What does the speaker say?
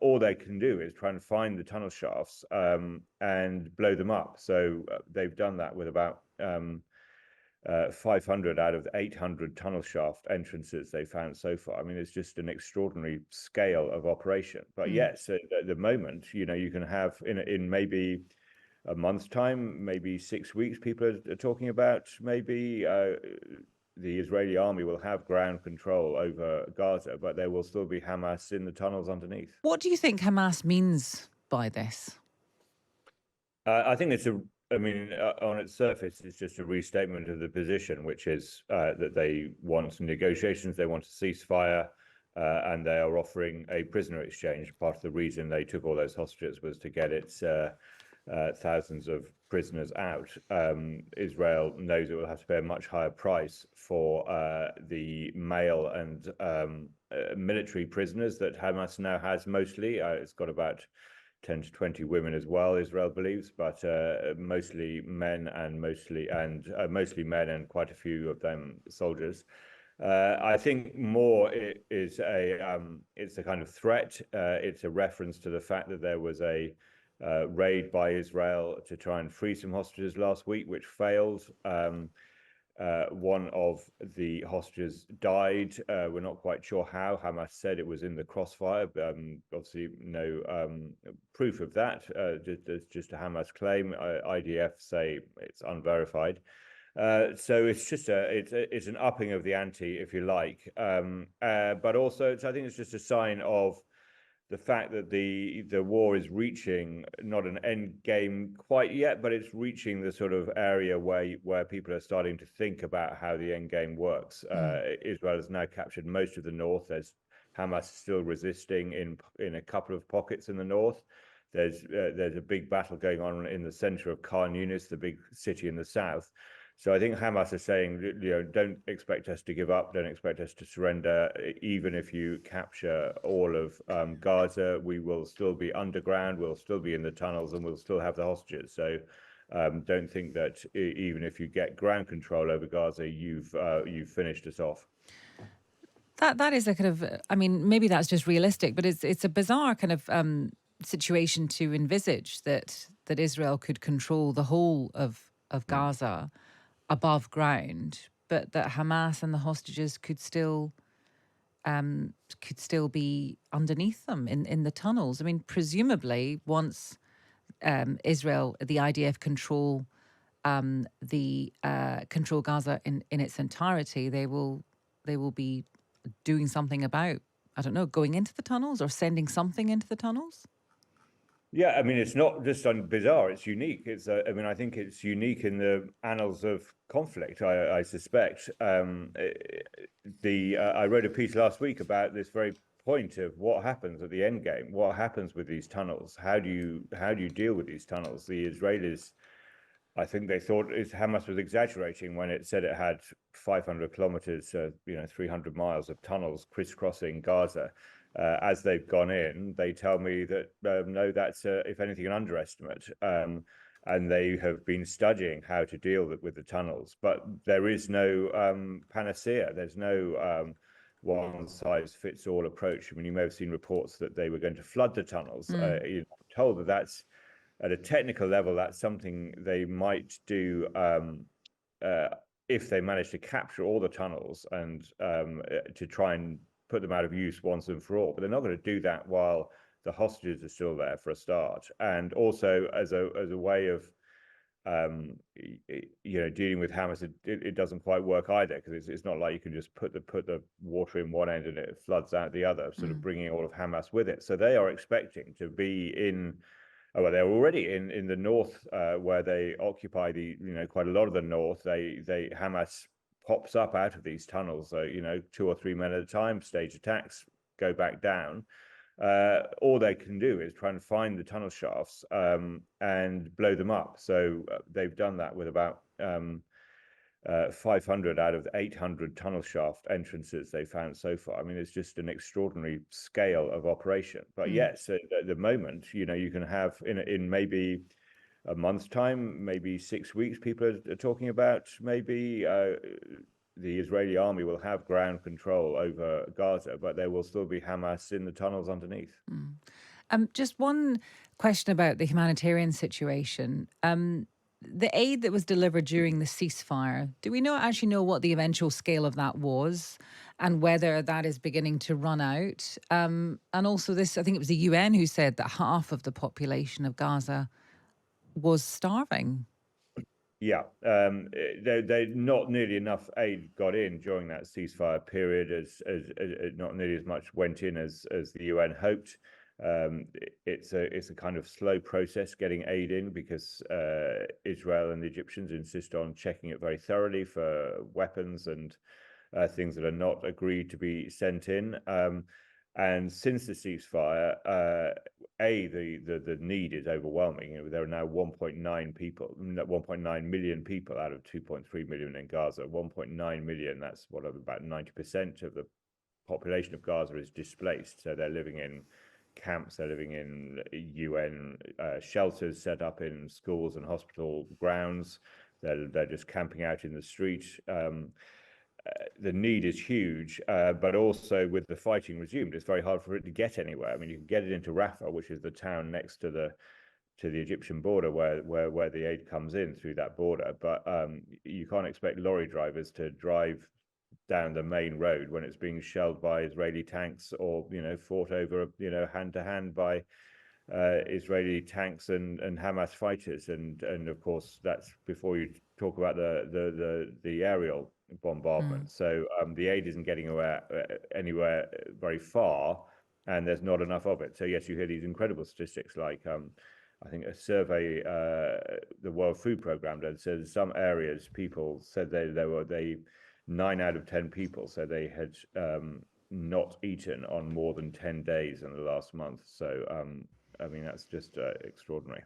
all they can do is try and find the tunnel shafts and blow them up. So they've done that with about 500 out of 800 tunnel shaft entrances they found so far. I mean, it's just an extraordinary scale of operation. But yes, at the moment, you can have in maybe a month's time, maybe 6 weeks, people are talking about maybe the Israeli army will have ground control over Gaza, but there will still be Hamas in the tunnels underneath. What do you think Hamas means by this? I think I mean, on its surface, it's just a restatement of the position, which is that they want negotiations, they want a ceasefire, and they are offering a prisoner exchange. Part of the reason they took all those hostages was to get its thousands of prisoners out. Israel knows it will have to pay a much higher price for the male and military prisoners that Hamas now has mostly. It's got about 10 to 20 women as well, Israel believes, but mostly men and mostly men and quite a few of them soldiers. I think more it's a kind of threat. It's a reference to the fact that there was a raid by Israel to try and free some hostages last week, which failed. One of the hostages died. We're not quite sure how. Hamas said it was in the crossfire. Obviously, no proof of that. Just a Hamas claim. IDF say it's unverified. So it's just it's an upping of the ante, if you like. But also, I think it's just a sign of the fact that the war is reaching not an end game quite yet, but it's reaching the sort of area where people are starting to think about how the end game works. Israel has now captured most of the north. There's Hamas still resisting in a couple of pockets in the north. There's a big battle going on in the center of Khan Yunis, the big city in the south. So I think Hamas is saying, don't expect us to give up, don't expect us to surrender. Even if you capture all of Gaza, we will still be underground, we'll still be in the tunnels, and we'll still have the hostages. So don't think that even if you get ground control over Gaza, you've finished us off. That is a kind of, I mean, maybe that's just realistic, but it's a bizarre kind of situation to envisage that Israel could control the whole of Gaza above ground, but that Hamas and the hostages could still be underneath them in the tunnels. I mean, presumably once Israel, the IDF control control Gaza in its entirety, they will be doing something about, I don't know, going into the tunnels or sending something into the tunnels. Yeah, I mean, it's not just bizarre, it's unique. I mean, I think it's unique in the annals of conflict, I suspect. I wrote a piece last week about this very point of what happens at the end game. What happens with these tunnels? How do you deal with these tunnels? The Israelis, I think they thought Hamas was exaggerating when it said it had 500 kilometers, 300 miles of tunnels crisscrossing Gaza. As they've gone in, they tell me that no, that's if anything an underestimate, and they have been studying how to deal with the tunnels. But there is no panacea. There's no one size fits all approach. I mean, you may have seen reports that they were going to flood the tunnels. You're told that that's at a technical level, that's something they might do if they manage to capture all the tunnels and to try and put them out of use once and for all. But they're not going to do that while the hostages are still there, for a start, and also as a way of dealing with Hamas. It doesn't quite work either, because it's not like you can just put the water in one end and it floods out the other, sort of bringing all of Hamas with it. So they are expecting to be in. Oh, well, they're already in the north, where they occupy quite a lot of the north. Hamas pops up out of these tunnels, so 2 or 3 men at a time, stage attacks, go back down. All they can do is try and find the tunnel shafts and blow them up. So they've done that with about 500 out of 800 tunnel shaft entrances they found so far. I mean, it's just an extraordinary scale of operation. But yes, at the moment, you can have in maybe a month's time, maybe 6 weeks, people are talking about maybe the Israeli army will have ground control over Gaza, but there will still be Hamas in the tunnels underneath. Just one question about the humanitarian situation. The aid that was delivered during the ceasefire, do we actually know what the eventual scale of that was and whether that is beginning to run out? And also this, I think it was the UN who said that half of the population of Gaza was starving. Yeah, they not nearly enough aid got in during that ceasefire period, as not nearly as much went in as the UN hoped. It's a kind of slow process getting aid in because Israel and the Egyptians insist on checking it very thoroughly for weapons and things that are not agreed to be sent in. And since the ceasefire, the need is overwhelming. There are now 1.9 million people out of 2.3 million in Gaza. 1.9 million, that's what, about 90% of the population of Gaza is displaced. So they're living in camps, they're living in UN shelters set up in schools and hospital grounds. They're just camping out in the street. The need is huge, but also with the fighting resumed, it's very hard for it to get anywhere. I mean, you can get it into Rafah, which is the town next to the Egyptian border where the aid comes in through that border, but you can't expect lorry drivers to drive down the main road when it's being shelled by Israeli tanks or fought over hand to hand by Israeli tanks and Hamas fighters, and of course that's before you talk about the aerial bombardment. So the aid isn't getting anywhere very far, and there's not enough of it. So yes, you hear these incredible statistics like I think a survey the World Food Programme did said some areas people said they 9 out of 10 people said they had not eaten on more than 10 days in the last month. So I mean, that's just extraordinary.